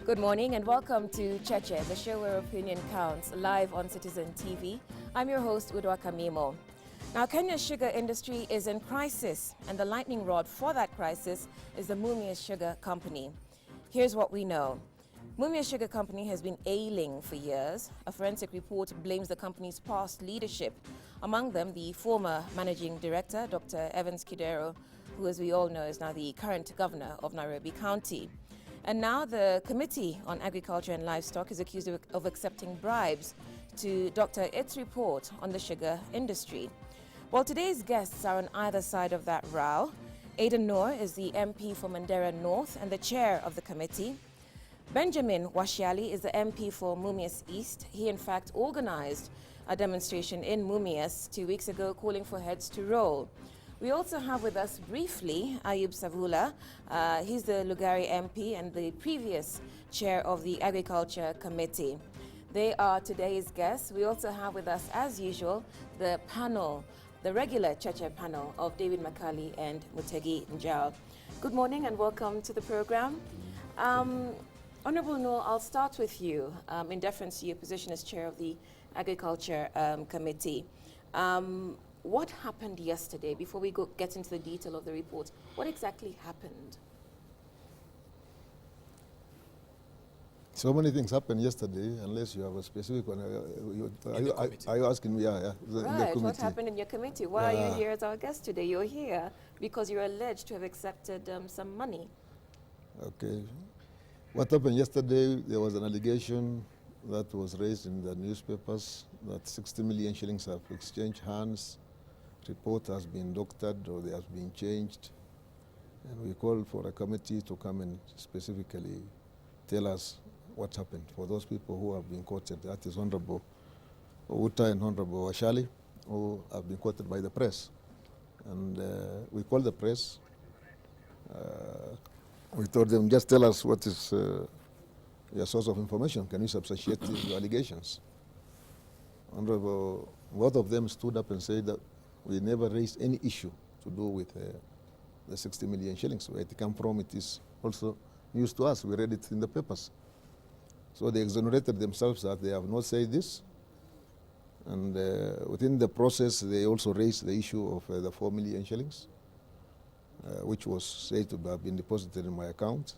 Good morning and welcome to Cheche, the show where opinion counts, live on Citizen TV. I'm your host, Udwa Kamimo. Now, Kenya's sugar industry is in crisis, and the lightning rod for that crisis is the Mumias Sugar Company. Here's what we know. Mumias Sugar Company has been ailing for years. A forensic report blames the company's past leadership, among them the former managing director, Dr. Evans Kidero, who, as we all know, is now the current governor of Nairobi County. And now the Committee on Agriculture and Livestock is accused of accepting bribes to doctor its report on the sugar industry. Well, today's guests are on either side of that row. Aidan Noor is the MP for Mandera North and the chair of the committee. Benjamin Washiali is the MP for Mumias East. He, in fact, organized a demonstration in Mumias 2 weeks ago calling for heads to roll. We also have with us briefly Ayub Savula. He's the Lugari MP and the previous chair of the Agriculture Committee. They are today's guests. We also have with us, as usual, the panel, the regular Cheche panel of David Makali and Mutegi Njao. Good morning and welcome to the program. Honorable Noor, I'll start with you in deference to your position as chair of the Agriculture Committee. What happened yesterday, before we get into the detail of the report? What exactly happened? So many things happened yesterday, unless you have a specific one. Are you asking me? Yeah. Right, what happened in your committee? Why are you here as our guest today? You're here because you're alleged to have accepted some money. Okay. What happened yesterday, there was an allegation that was raised in the newspapers that 60 million shillings have exchanged hands. Report has been doctored or they have been changed, and we called for a committee to come and specifically tell us what happened for those people who have been quoted. That is Honorable Outa and Honorable Washali, who have been quoted by the press. And we called the press. We told them, just tell us what is your source of information. Can you substantiate your allegations? Honorable, both of them stood up and said that we never raised any issue to do with the 60 million shillings. Where it came from, it is also news to us. We read it in the papers. So they exonerated themselves that they have not said this. And within the process, they also raised the issue of the 4 million shillings, which was said to have been deposited in my account.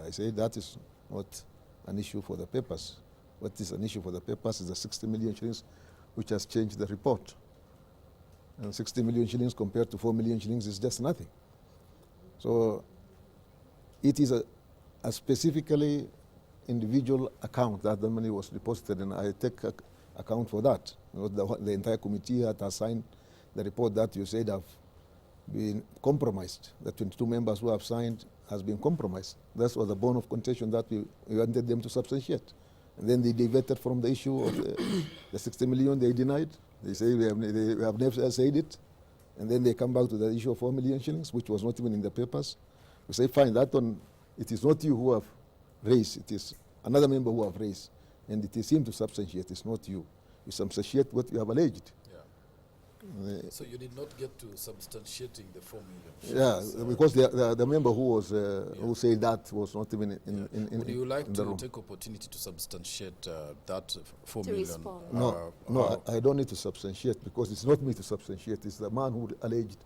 I say that is not an issue for the papers. What is an issue for the papers is the 60 million shillings, which has changed the report. And 60 million shillings compared to 4 million shillings is just nothing. So it is a specifically individual account that the money was deposited, and I take account for that. You know, the entire committee had assigned the report that you said have been compromised. The 22 members who have signed has been compromised. That was the bone of contention that we wanted them to substantiate. And then they diverted from the issue of the 60 million. They denied. They say we have never said it. And then they come back to the issue of 4 million shillings, which was not even in the papers. We say, fine, that one, it is not you who have raised. It is another member who have raised. And it is him to substantiate. It's not you. You substantiate what you have alleged. So you did not get to substantiating the 4 million shillings? Yeah, because the member who was who said that was not even in Would you like to take opportunity to substantiate that 4 to million? Respond. No, I don't need to substantiate, because it's not me to substantiate. It's the man who alleged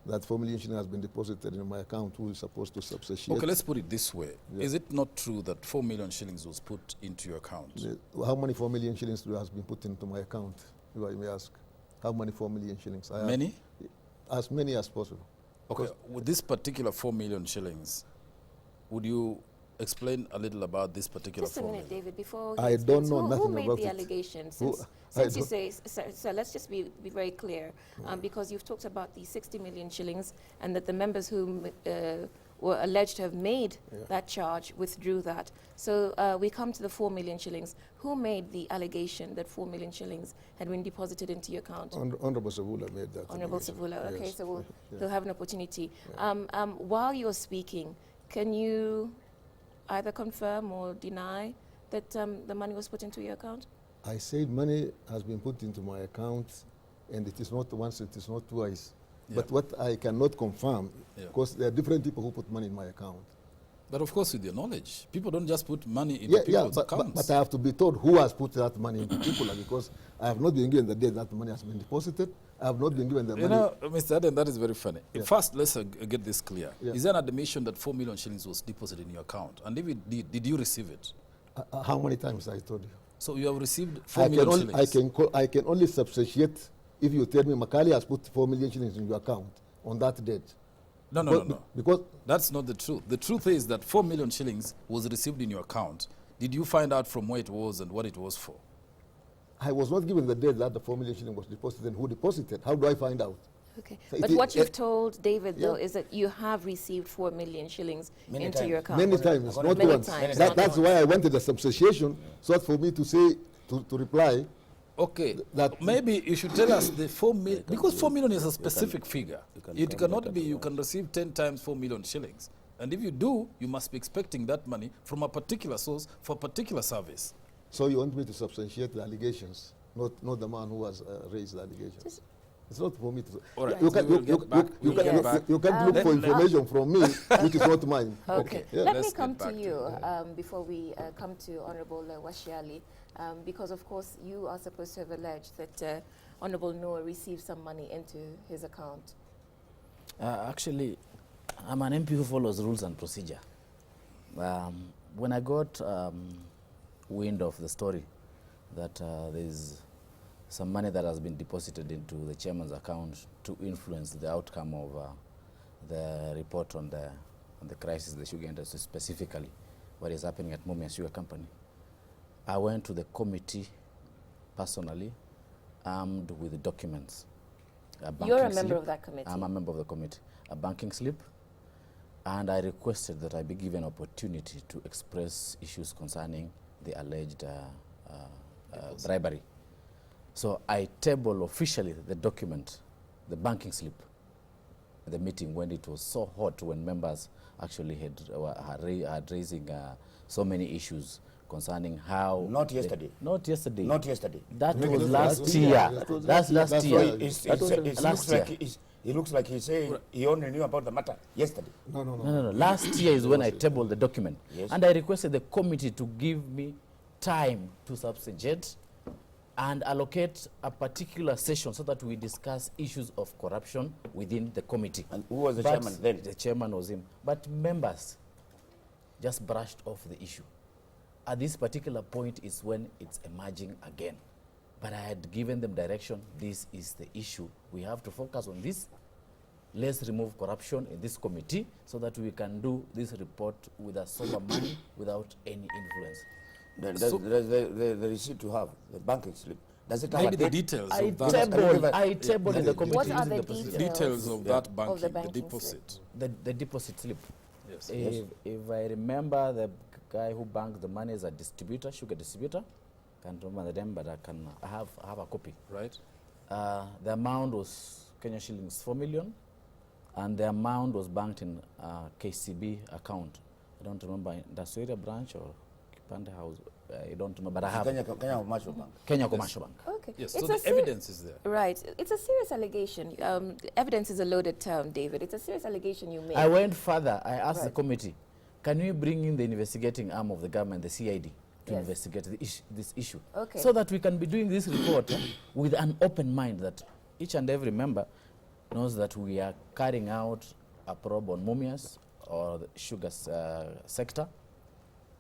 that 4 million shillings has been deposited in my account who is supposed to substantiate. Okay, let's put it this way. Yeah. Is it not true that 4 million shillings was put into your account? How many 4 million shillings has been put into my account, if I may ask? How many 4 million shillings? Many? As many as possible. Okay, with this particular 4 million shillings, would you explain a little about this particular 4 million? Just a minute, David, before I don't know nothing about it. Who made the allegation? Since you say, so let's just be very clear, because you've talked about the 60 million shillings and that the members who were alleged to have made that charge withdrew that. So we come to the 4 million shillings. Who made the allegation that 4 million shillings had been deposited into your account? Honorable Savula made that. Honorable Savula, okay, yes. so they'll have an opportunity. While you're speaking, can you either confirm or deny that the money was put into your account? I said money has been put into my account, and it is not once, it is not twice. But what I cannot confirm, because there are different people who put money in my account. But of course, with your knowledge, people don't just put money into people's accounts. But I have to be told who has put that money into people, because I have not been given the date that money has been deposited. I have not been given the money. You know, Mr. Aden, that is very funny. Yeah. First, let's get this clear. Yeah. Is there an admission that 4 million shillings was deposited in your account? And if it did you receive it? How many times I told you? So you have received 4 million shillings? I can only substantiate if you tell me Makali has put 4 million shillings in your account on that date. No. Because that's not the truth. The truth is that 4 million shillings was received in your account. Did you find out from where it was and what it was for? I was not given the date that the 4 million shillings was deposited and who deposited. How do I find out? Okay. So But what you've told David, though, Yeah. is that you have received 4 million shillings Many into times. your account. Many times, not Many once. times, not That's once. why I wanted the substantiation, so that for me to say, to reply. Okay, That- maybe you should tell us the 4 million, because 4 million is a specific figure. It cannot be you can receive 10 times 4 million shillings. And if you do, you must be expecting that money from a particular source for a particular service. So you want me to substantiate the allegations, not the man who has raised the allegations. It's not for me to. All right, You we can will get back. you We will can get back. you can look for information from me, which is not mine. Okay. Yeah. Let Let's me get come to back to you before we come to Honorable Washiali, because of course you are supposed to have alleged that Honorable Noor received some money into his account. Actually, I'm an MP who follows rules and procedure. When I got wind of the story that there's some money that has been deposited into the chairman's account to influence the outcome of the report on the crisis of the sugar industry, specifically what is happening at Mumias Sugar Company, I went to the committee personally, armed with documents. You're a member of that committee. I'm a member of the committee. A banking slip, and I requested that I be given opportunity to express issues concerning the alleged bribery. So I tabled officially the document, the banking slip, at the meeting when it was so hot, when members actually had raising so many issues concerning how... Not yesterday. Not yesterday. Not yesterday. That Make was it last last year. year. That's last That's year. why That was last year. He looks like he's saying he only knew about the matter yesterday. No. No. Last year is when I tabled the document. Yes. And I requested the committee to give me time to substantiate and allocate a particular session so that we discuss issues of corruption within the committee. And who was the But chairman then? The chairman was him. But members just brushed off the issue. At this particular point is when it's emerging again. But I had given them direction. This is the issue. We have to focus on this. Let's remove corruption in this committee so that we can do this report with a sober mind without any influence. The receipt you have, the banking slip, does it have Maybe a the date? details I of that. tabled in the committee. What are using the procedure. details? Details of that banking, Of the the banking deposit. The deposit slip. Yes. If I remember, the guy who banked the money is a distributor, sugar distributor. Can't remember the name, but I have a copy. Right. The amount was Kenya shillings 4 million, and the amount was banked in KCB account. I don't remember the Soira branch or Kipande House. I don't remember, but I have Kenya Commercial Bank. Kenya Commercial Bank. Okay. Yes, It's so a the evidence is there. Right. It's a serious allegation. Evidence is a loaded term, David. It's a serious allegation you made. I went further. I asked the Right. committee, can we bring in the investigating arm of the government, the CID, to Yes. investigate this issue? Okay. So that we can be doing this report with an open mind, that each and every member knows that we are carrying out a probe on Mumias or the sugar sector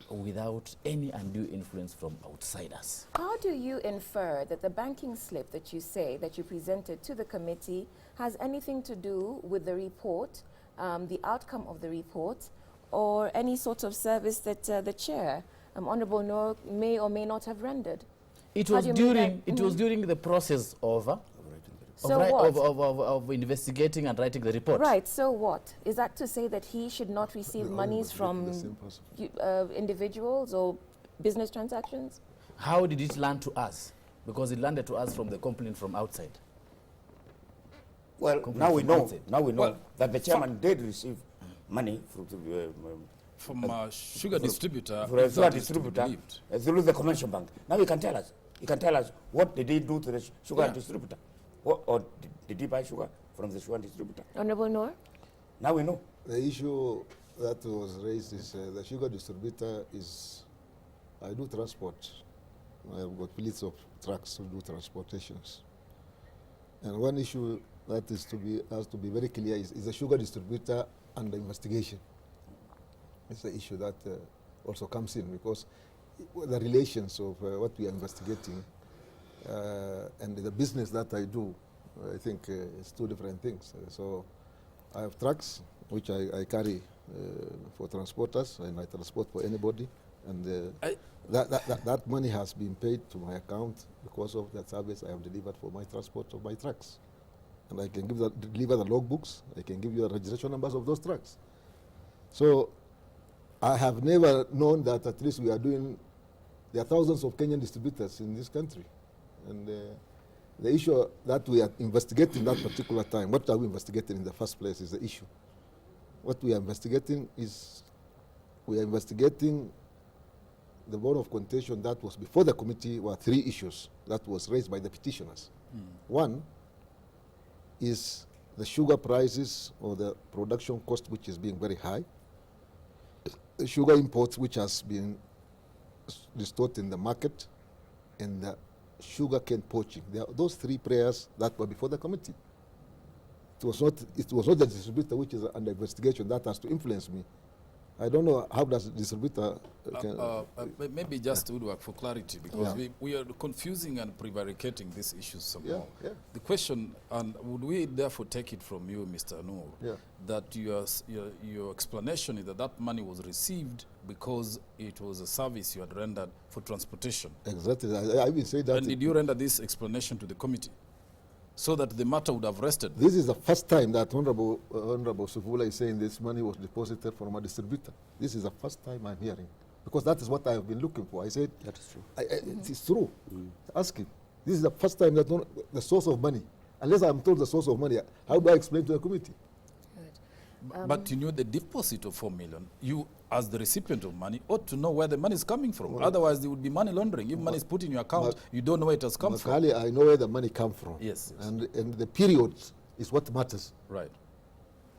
without any undue influence from outsiders. How do you infer that the banking slip that you say that you presented to the committee has anything to do with the report, the outcome of the report, or any sort of service that the chair, Honorable Noor, may or may not have rendered? It How was do you mean during that? it was during the process of So what? of investigating and writing the report. Right, so what? Is that to say that he should not receive monies from individuals or business transactions? How did it land to us? Because it landed to us from the complaint from outside. Well, Complaint now we from know. outside. Now we know Well, that the chairman did receive money From a sugar distributor, for a if sugar that is to be distributor believed. through the commercial bank. Now he can tell us. He can tell us what did he do to the sugar Yeah. distributor, or did he buy sugar from the sugar distributor? Honorable Noor? Now we know. The issue that was raised is the sugar distributor is, I do transport. I've got fleets of trucks to do transportations. And one issue that is has to be very clear is the sugar distributor under investigation. It's the issue that also comes in, because the relations of what we are investigating and the business that I do, I think it's two different things. So I have trucks which I carry for transporters, and I transport for anybody, and that money has been paid to my account because of that service I have delivered for my transport of my trucks. And I can deliver the logbooks, I can give you the registration numbers of those trucks. So I have never known that at least we are doing, there are thousands of Kenyan distributors in this country. And the issue that we are investigating that particular time, what are we investigating in the first place is the issue. What we are investigating is, we are investigating the bone of contention that was before the committee were three issues that was raised by the petitioners. One is the sugar prices or the production cost, which is being very high. The sugar imports, which has been distorted in the market, and the sugar cane poaching. Those three prayers that were before the committee. It was not the distributor which is under investigation that has to influence me. I don't know how does the distributor maybe just would work for clarity, because we are confusing and prevaricating these issues somehow. The question, and would we therefore take it from you, Mr. Noor, that your explanation is that that money was received because it was a service you had rendered for transportation. Exactly. I will say that. And did you render this explanation to the committee so that the matter would have rested? This is the first time that Honorable Sufula is saying this money was deposited from a distributor. This is the first time I'm hearing, because that is what I have been looking for. I said, that is true. It is true. Ask him. This is the first time that the source of money, unless I'm told the source of money, how do I explain to the committee? But you knew the deposit of 4 million. You, as the recipient of money, ought to know where the money is coming from. Otherwise, there would be money laundering. If money is put in your account, you don't know where it has come from. I know where the money comes from. Yes. And the period is what matters. Right.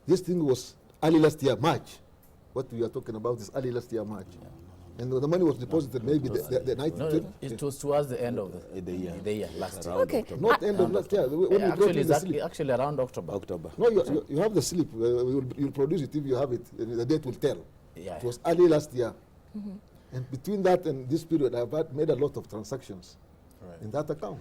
This thing was early last year, March. What we are talking about is early last year, March. And the money was deposited maybe the night. No, it was towards the end of the year last year. Okay. Not end of last year. Actually around October. No, you have the slip. You'll produce it if you have it. The date will tell. Yeah. It was early last year. And between that and this period, I've made a lot of transactions in that account.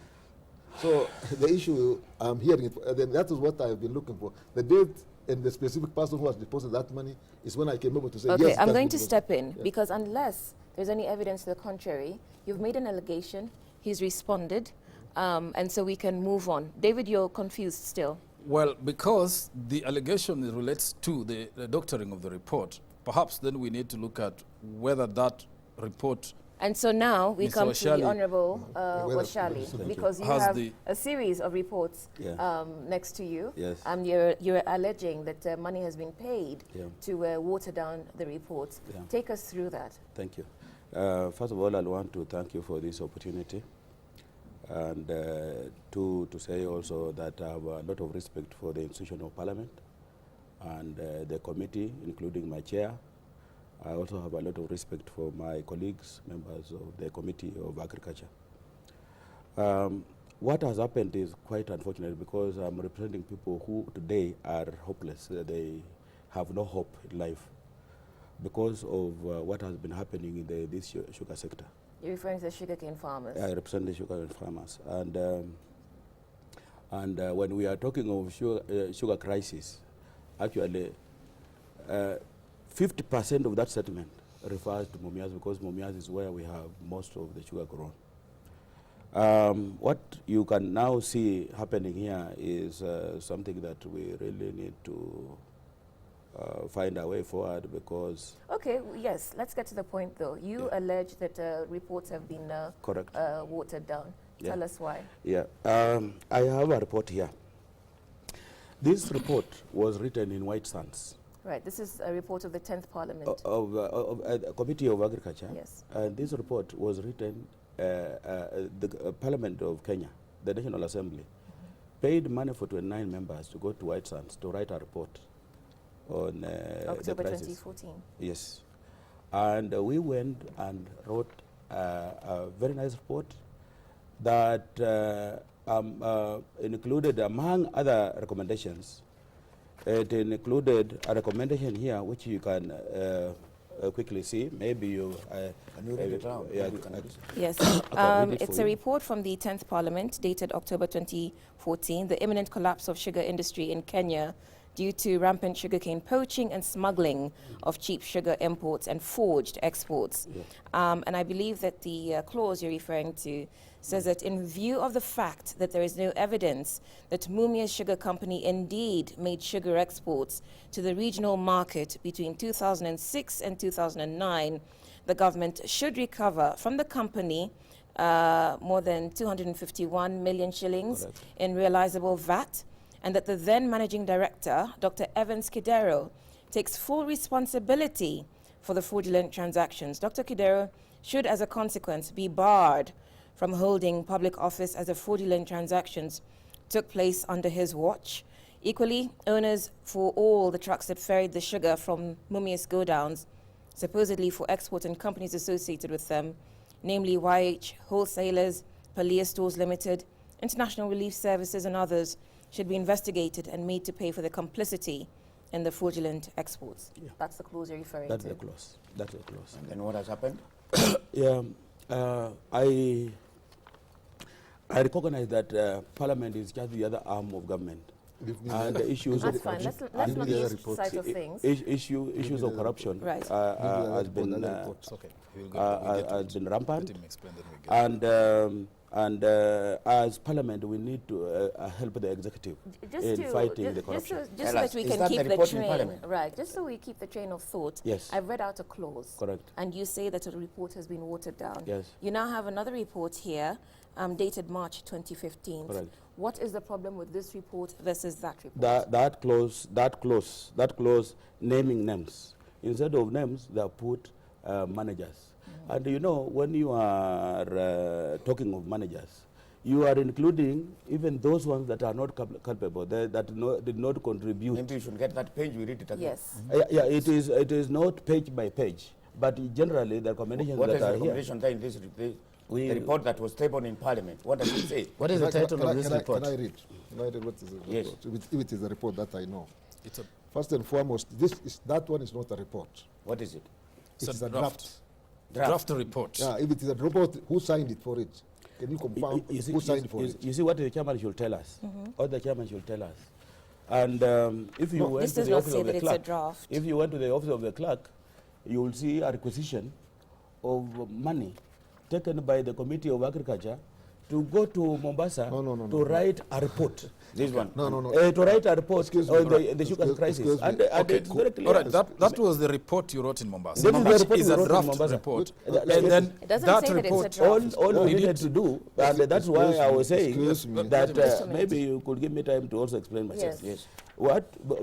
So the issue I'm hearing, that is what I've been looking for. The date and the specific person who has deposited that money is when I came able to say, okay, yes. I'm going to step in, because unless there's any evidence to the contrary, you've made an allegation, he's responded, and so we can move on. David, you're confused still. Well, because the allegation relates to the doctoring of the report, perhaps then we need to look at whether that report... And so now we Mr. come to the Washali. Honorable Washali, because you have a series of reports next to you. Yes. You're alleging that money has been paid to water down the reports. Take us through that. Thank you. First of all, I want to thank you for this opportunity, and to say also that I have a lot of respect for the institution of Parliament and the committee, including my chair. I also have a lot of respect for my colleagues, members of the Committee of Agriculture. What has happened is quite unfortunate, because I'm representing people who today are hopeless. They have no hope in life because of what has been happening in this sugar sector. You're referring to the sugarcane farmers? I represent the sugarcane farmers. And when we are talking of sugar crisis, actually, 50% of that settlement refers to Mumias, because Mumias is where we have most of the sugar grown. What you can now see happening here is something that we really need to find a way forward, because... Okay, yes, let's get to the point though. You allege that reports have been correct. Watered down. Tell us why. Yeah, I have a report here. This report was written in White Sands. Right, this is a report of the 10th Parliament. Of the Committee of Agriculture. Yes. And this report was written, the Parliament of Kenya, the National Assembly, paid money for 29 members to go to White Sands to write a report on the October prices. 2014. Yes. And we went and wrote a very nice report that included, among other recommendations, it included a recommendation here which you can quickly see. Maybe you... Can you read it out? Yeah, Yes, it's a report from the 10th Parliament dated October 2014, the imminent collapse of sugar industry in Kenya due to rampant sugarcane poaching and smuggling of cheap sugar imports and forged exports. Yeah. And I believe that the clause you're referring to says that in view of the fact that there is no evidence that Mumias Sugar Company indeed made sugar exports to the regional market between 2006 and 2009, the government should recover from the company more than 251 million shillings Correct. in realizable VAT, and that the then managing director, Dr. Evans Kidero, takes full responsibility for the fraudulent transactions. Dr. Kidero should, as a consequence, be barred from holding public office as the fraudulent transactions took place under his watch. Equally, owners for all the trucks that ferried the sugar from Mumias godowns, supposedly for export, and companies associated with them, namely YH Wholesalers, Palia Stores Limited, International Relief Services and others, should be investigated and made to pay for their complicity in the fraudulent exports. Yeah. That's the clause you're referring That's to. the clause. That's the clause. And then what has happened? Yeah, I recognize that Parliament is just the other arm of government. And the issues That's of fine. Let's and not the the other report. side of things. issues of corruption Right. has been It's okay. We'll get has been rampant. Let him explain, then we get And as Parliament, we need to help the executive in fighting the corruption. Just so Tell that us, we is can that the keep the report in train, Parliament? right? Just so we keep the train of thought. Yes. I've read out a clause. Correct. And you say that the report has been watered down. Yes. You now have another report here, dated March 2015. Correct. What is the problem with this report versus that report? That clause naming names. Instead of names, they have put managers. And you know, when you are talking of managers, you are including even those ones that are not culpable, that did not contribute. Maybe you should get that page, we read it again. Yes. Yeah, it is not page by page, but generally the recommendations What that is the are here. recommendation there in this the report that was tabled in Parliament? What does it say? What is the title of this report? Can I read? Can I read what is the report? Yes. If it is a report that I know. It's a, First and foremost, that one is not a report. What is it? It it's is a a draft. draft report. Yeah, if it is a report, who signed it for it? Can you confirm who signed for it? You see what the chairman should tell us. What the chairman should tell us. And if you No, went this to does the not office say of that the it's a clerk, draft. if you went to the office of the clerk, you will see a requisition of money taken by the Committee of Agriculture to go to Mombasa to write a report. This one? To write a report Excuse me. on the sugar crisis. Excuse me. And Okay, it's cool. very clear. All right, that was the report you wrote in Mombasa. That is the Which report is we a wrote in draft Mombasa. report. Good. And then It doesn't that say that it's a report, draft. All No, we you needed need to do, and that's why I was saying Excuse me. that Just a minute. maybe you could give me time to also explain myself. Yes.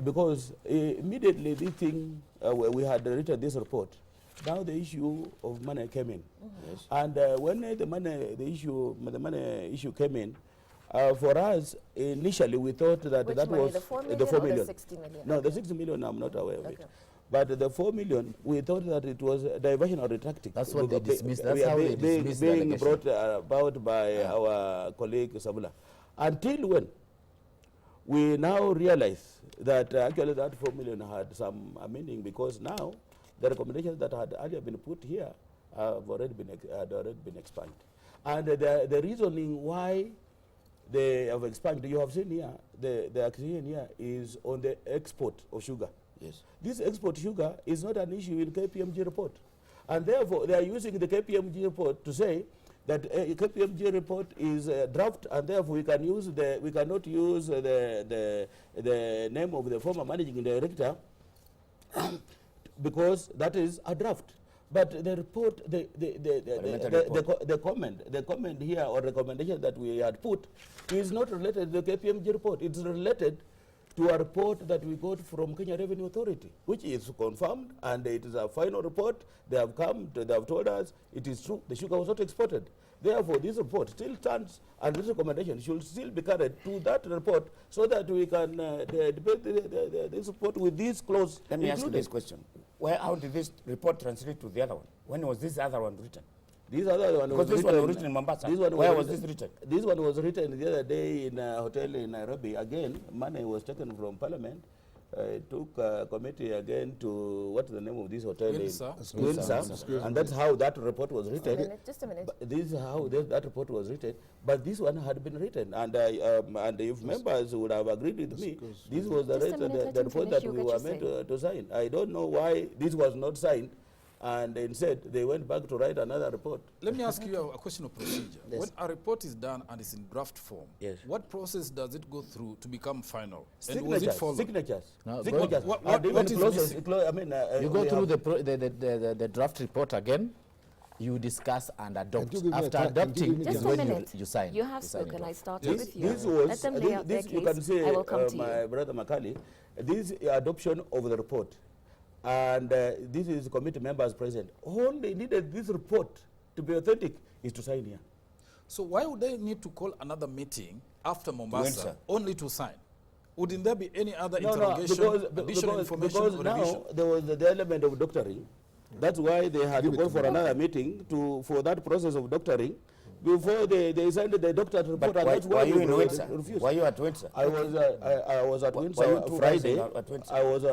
Because immediately this thing, we had written this report. Now the issue of money came in. Yes. And when the money issue came in, for us, initially we thought that Which that money, was the 4 million the 4 or the million. 60 million? No, the Okay. 60 million I'm not aware of it. Okay. But the 4 million, we thought that it was diversion or retracting. That's what they dismissed. That's how they being dismissed the allegation. brought about by our colleague Sabula. Until when we now realize that actually that 4 million had some meaning, because now the recommendations that had earlier been put here have already been expanded. And the reasoning why they have expanded, you have seen here, the accusation here is on the export of sugar. Yes. This export sugar is not an issue in KPMG report. And therefore, they are using the KPMG report to say that KPMG report is a draft, and therefore we cannot use the name of the former managing director because that is a draft. But the report, the comment here or recommendation that we had put is not related to the KPMG report. It's related to a report that we got from Kenya Revenue Authority, which is confirmed, and it is a final report. They have come, they have told us it is true, the sugar was not exported. Therefore, this report still stands, and this recommendation should still be carried to that report so that we can debate this report with this clause. Let me ask you this question. How did this report translate to the other one? When was this other one written? This other one Because this one was written in Mombasa. Where was this written? This one was written the other day in a hotel in Nairobi. Again, money was taken from Parliament. It took a committee again to, what's the name of this hotel? Windsor. And that's how that report was written. Just a minute. But this is how that report was written. But this one had been written. And if members would have agreed with me, this was the report that we were meant to sign. I don't know why this was not signed. And instead, they went back to write another report. Let me ask you a question of procedure. Yes. When a report is done and is in draft form, yes, what process does it go through to become final? Signatures. And was it followed? Signatures. No, Signatures. What is missing? You go through the draft report again, you discuss and adopt. After adopting, Just is a when minute. you sign. You have sign it spoken. off. I started with you. This was, Let them lay out their you can case. say, I will come to my you. brother Makali, this adoption of the report, and this is committee members present. All they needed this report to be authentic is to sign here. So why would they need to call another meeting after Mombasa Windsor. only to sign? Wouldn't there be any other No, interrogation, additional because information or revision? now there was the element of doctoring. That's why they had to go for another meeting for that process of doctoring before they signed the doctorate report. But And that's why why you in they Windsor? refused. Were you at Windsor? I was at Windsor you two guys Friday. at Windsor? I was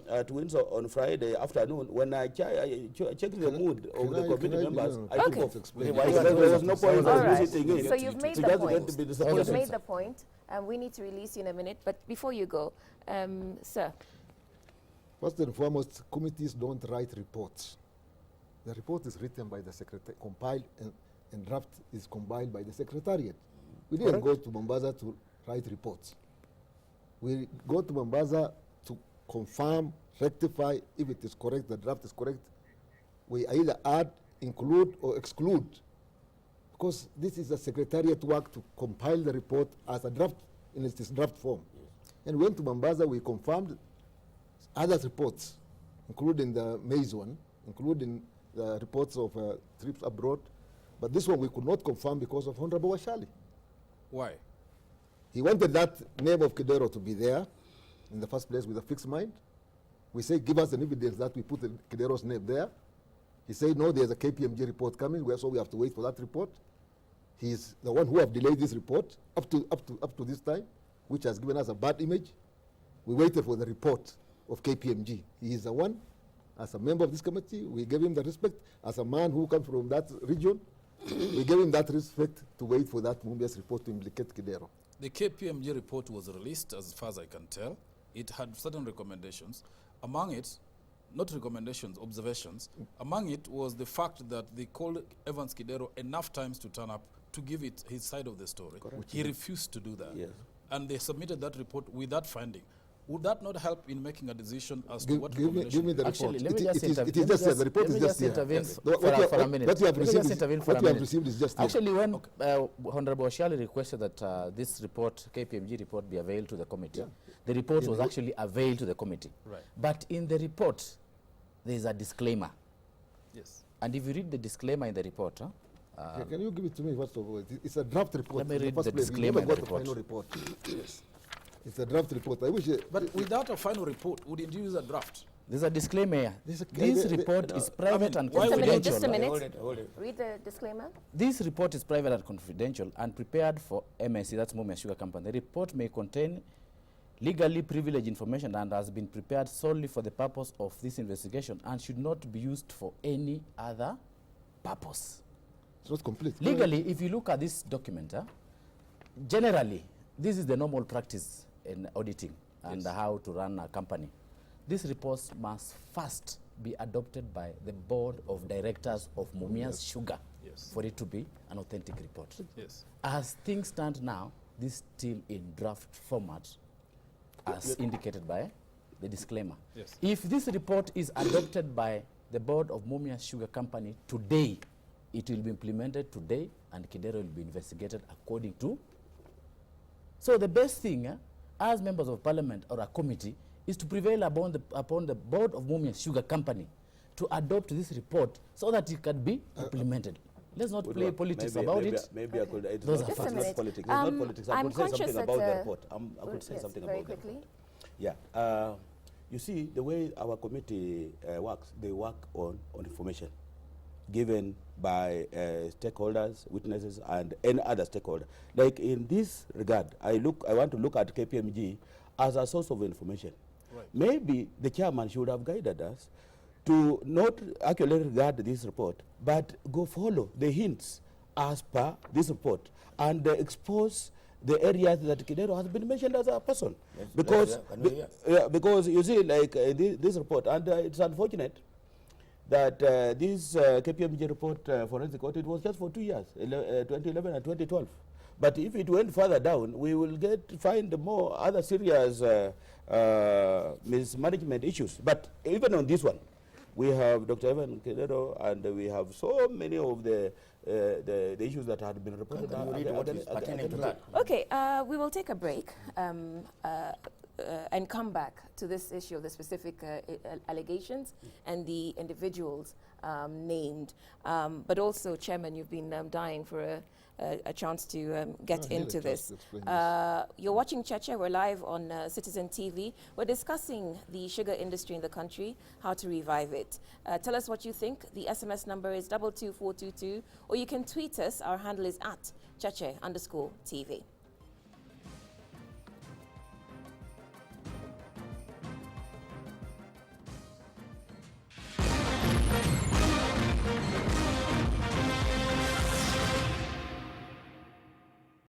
at Windsor on Friday afternoon. When I checked the mood of the committee members, I took off. Why you at There was no point All in right. sitting in. So you've made So the that's point. going to be the You've supposition. made the point. We need to release you in a minute. But before you go, sir. First and foremost, committees don't write reports. The report is written by the secretary, compiled and draft is compiled by the secretariat. We didn't go to Mombasa to write reports. We go to Mombasa to confirm, rectify if it is correct, the draft is correct. We either add, include, or exclude. Because this is a secretariat work to compile the report as a draft, in its draft form. And we went to Mombasa, we confirmed other reports, including the maize one, including the reports of trips abroad. But this one we could not confirm because of Honorable Washali. Why? He wanted that name of Kidero to be there in the first place with a fixed mind. We say, give us an evidence that we put Kidero's name there. He said, no, there's a KPMG report coming, so we have to wait for that report. He's the one who have delayed this report up to this time, which has given us a bad image. We waited for the report of KPMG. He is the one. As a member of this committee, we gave him the respect. As a man who comes from that region, we gave him that respect to wait for that Mumias report to implicate Kidero. The KPMG report was released, as far as I can tell. It had certain recommendations. Among it, not recommendations, observations. Among it was the fact that they called Evans Kidero enough times to turn up to give it his side of the story. Correct. He refused to do that. Yes. And they submitted that report with that finding. Would that not help in making a decision as to Give, what give me the Actually, report. let me just It is just here. The report is just here. intervene What for a minute. What you have Let me received just is, intervene for what a you have minute. received is just here. Actually, when Honorable Oshali requested that this report, KPMG report, be availed to the committee, the report was actually availed to the committee. Right. But in the report, there is a disclaimer. Yes. And if you read the disclaimer in the report, Can you give it to me first of all? It's a draft report. Let me in the read first the place. We disclaimer never in got the the final report. report. It's a draft report. I wish. But without a final report, wouldn't you use a draft? there's a disclaimer here. There's a- This the- report is private and why would confidential. they- Just a minute. Hold it. Read the disclaimer. This report is private and confidential and prepared for MSC, that's Mumias Sugar Company. The report may contain legally privileged information and has been prepared solely for the purpose of this investigation and should not be used for any other purpose. It's not complete. Legally, if you look at this document, generally, this is the normal practice in auditing and how to run a company. These reports must first be adopted by the board of directors of Mumias Sugar Yes. for it to be an authentic report. Yes. As things stand now, this is still in draft format, as indicated by the disclaimer. Yes. If this report is adopted by the board of Mumias Sugar Company today, it will be implemented today and Kidero will be investigated according to. So the best thing as members of parliament or a committee is to prevail upon the board of Mumias Sugar Company to adopt this report so that it can be implemented. Let's not play politics about it. Maybe I could. It's Those not, are it's facts. not politics. It's not politics. I I'm could say conscious something that, about the report. I could say yes, something very about the quickly. report. Yeah. You see, the way our committee works, they work on information given by stakeholders, witnesses, and any other stakeholder. Like in this regard, I want to look at KPMG as a source of information. Right. Maybe the chairman should have guided us to not actually regard this report, but go follow the hints as per this report and expose the areas that Kidero has been mentioned as a person. Yes, Because, because you see, like this report, and it's unfortunate that this KPMG report, forensic audit, was just for 2 years, 2011 and 2012. But if it went further down, we will find more other serious mismanagement issues. But even on this one, we have Dr. Evan Kedero, and we have so many of the issues that had been reported. Can you read what is pertaining to that? Okay, we will take a break and come back to this issue of the specific allegations and the individuals named. But also, Chairman, you've been dying for a chance to get into this. You're watching Cheche. We're live on Citizen TV. We're discussing the sugar industry in the country, how to revive it. Tell us what you think. The SMS number is 22422, or you can tweet us. Our handle is @Cheche_TV.